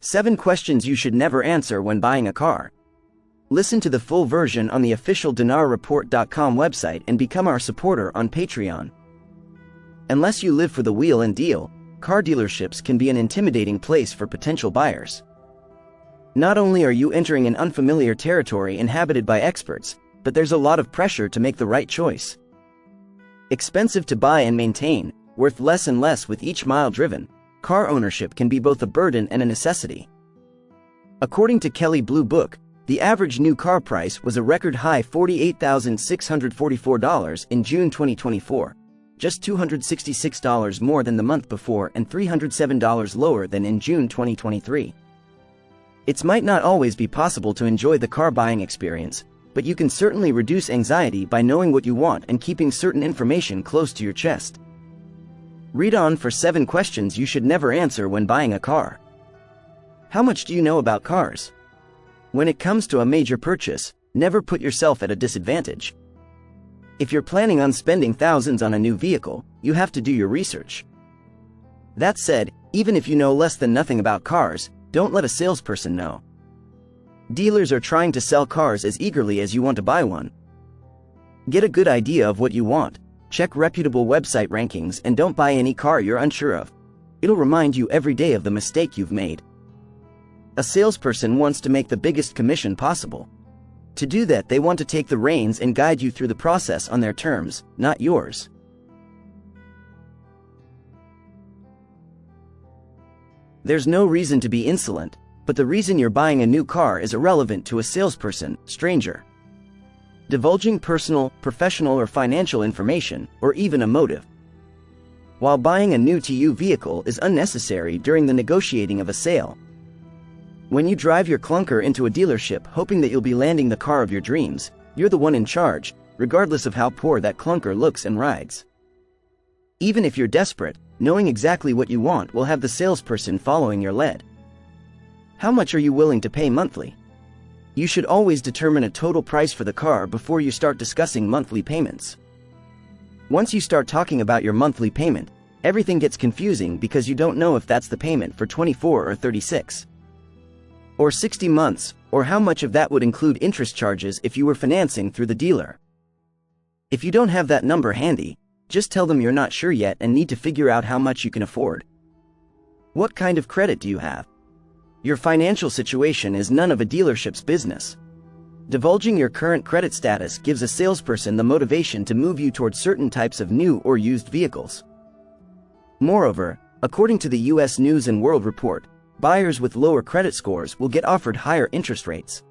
7 questions you should never answer when buying a car. Listen to the full version on the official dinarreport.com website and become our supporter on Patreon. Unless you live for the wheel and deal, car dealerships can be an intimidating place for potential buyers. Not only are you entering an unfamiliar territory inhabited by experts, but there's a lot of pressure to make the right choice. Expensive to buy and maintain, worth less and less with each mile driven, car ownership can be both a burden and a necessity. According to Kelley Blue Book, the average new car price was a record high $48,644 in June 2024, just $266 more than the month before and $307 lower than in June 2023. It might not always be possible to enjoy the car buying experience, but you can certainly reduce anxiety by knowing what you want and keeping certain information close to your chest. Read on for 7 questions you should never answer when buying a car. How much do you know about cars? When it comes to a major purchase, never put yourself at a disadvantage. If you're planning on spending thousands on a new vehicle, you have to do your research. That said, even if you know less than nothing about cars, don't let a salesperson know. Dealers are trying to sell cars as eagerly as you want to buy one. Get a good idea of what you want, check reputable website rankings, and don't buy any car you're unsure of. It'll remind you every day of the mistake you've made. A salesperson wants to make the biggest commission possible. To do that, they want to take the reins and guide you through the process on their terms, not yours. There's no reason to be insolent, but the reason you're buying a new car is irrelevant to a salesperson, stranger. Divulging personal, professional, or financial information, or even a motive, while buying a new to you vehicle, is unnecessary during the negotiating of a sale. When you drive your clunker into a dealership hoping that you'll be landing the car of your dreams, you're the one in charge, regardless of how poor that clunker looks and rides. Even if you're desperate, knowing exactly what you want will have the salesperson following your lead. How much are you willing to pay monthly? You should always determine a total price for the car before you start discussing monthly payments. Once you start talking about your monthly payment, everything gets confusing because you don't know if that's the payment for 24 or 36 or 60 months, or how much of that would include interest charges if you were financing through the dealer. If you don't have that number handy, just tell them you're not sure yet and need to figure out how much you can afford. What kind of credit do you have? Your financial situation is none of a dealership's business. Divulging your current credit status gives a salesperson the motivation to move you towards certain types of new or used vehicles. Moreover, according to the U.S. News & World Report, buyers with lower credit scores will get offered higher interest rates.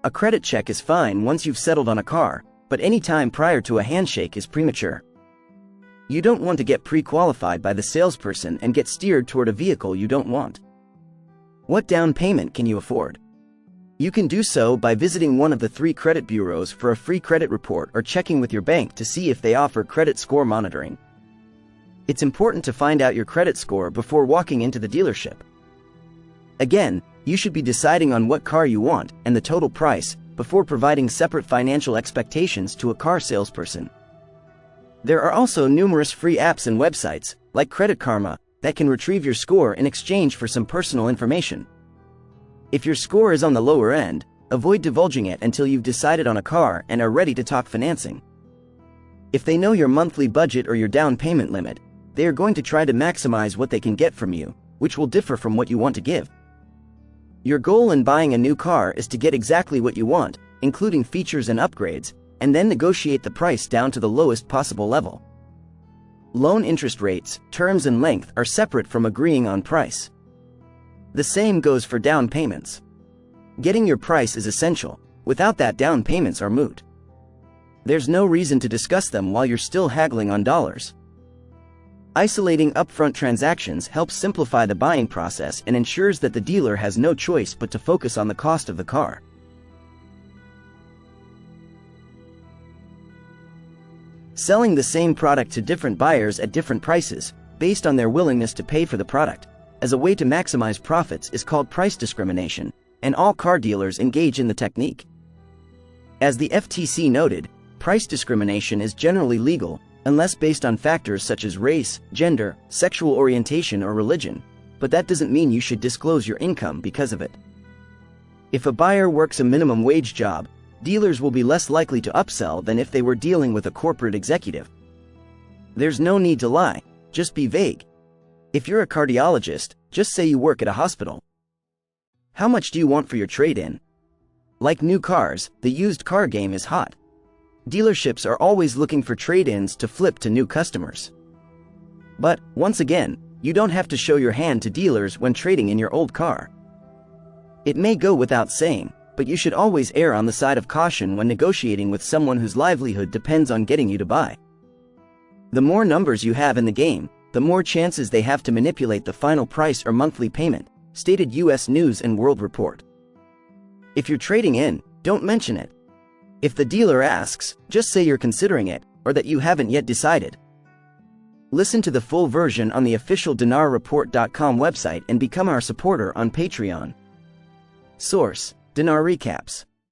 A credit check is fine once you've settled on a car, but any time prior to a handshake is premature. You don't want to get pre-qualified by the salesperson and get steered toward a vehicle you don't want. What down payment can you afford? You can do so by visiting one of the 3 credit bureaus for a free credit report or checking with your bank to see if they offer credit score monitoring. It's important to find out your credit score before walking into the dealership. Again, you should be deciding on what car you want and the total price before providing separate financial expectations to a car salesperson. There are also numerous free apps and websites, like Credit Karma, that can retrieve your score in exchange for some personal information. If your score is on the lower end, avoid divulging it until you've decided on a car and are ready to talk financing. If they know your monthly budget or your down payment limit, they are going to try to maximize what they can get from you, which will differ from what you want to give. Your goal in buying a new car is to get exactly what you want, including features and upgrades, and then negotiate the price down to the lowest possible level. Loan interest rates, terms, and length are separate from agreeing on price. The same goes for down payments. Getting your price is essential. Without that, down payments are moot. There's no reason to discuss them while you're still haggling on dollars. Isolating upfront transactions helps simplify the buying process and ensures that the dealer has no choice but to focus on the cost of the car. Selling the same product to different buyers at different prices, based on their willingness to pay for the product, as a way to maximize profits is called price discrimination, and all car dealers engage in the technique. As the FTC noted, price discrimination is generally legal, unless based on factors such as race, gender, sexual orientation, or religion. but that doesn't mean you should disclose your income because of it. If a buyer works a minimum wage job, dealers will be less likely to upsell than if they were dealing with a corporate executive. There's no need to lie, just be vague. If you're a cardiologist, just say you work at a hospital. How much do you want for your trade-in? Like new cars, the used car game is hot. Dealerships are always looking for trade-ins to flip to new customers. But, once again, you don't have to show your hand to dealers when trading in your old car. It may go without saying, but you should always err on the side of caution when negotiating with someone whose livelihood depends on getting you to buy. The more numbers you have in the game, the more chances they have to manipulate the final price or monthly payment, stated U.S. News and World Report. If you're trading in, don't mention it. If the dealer asks, just say you're considering it, or that you haven't yet decided. Listen to the full version on the official dinarreport.com website and become our supporter on Patreon. Source: Dinar Recaps.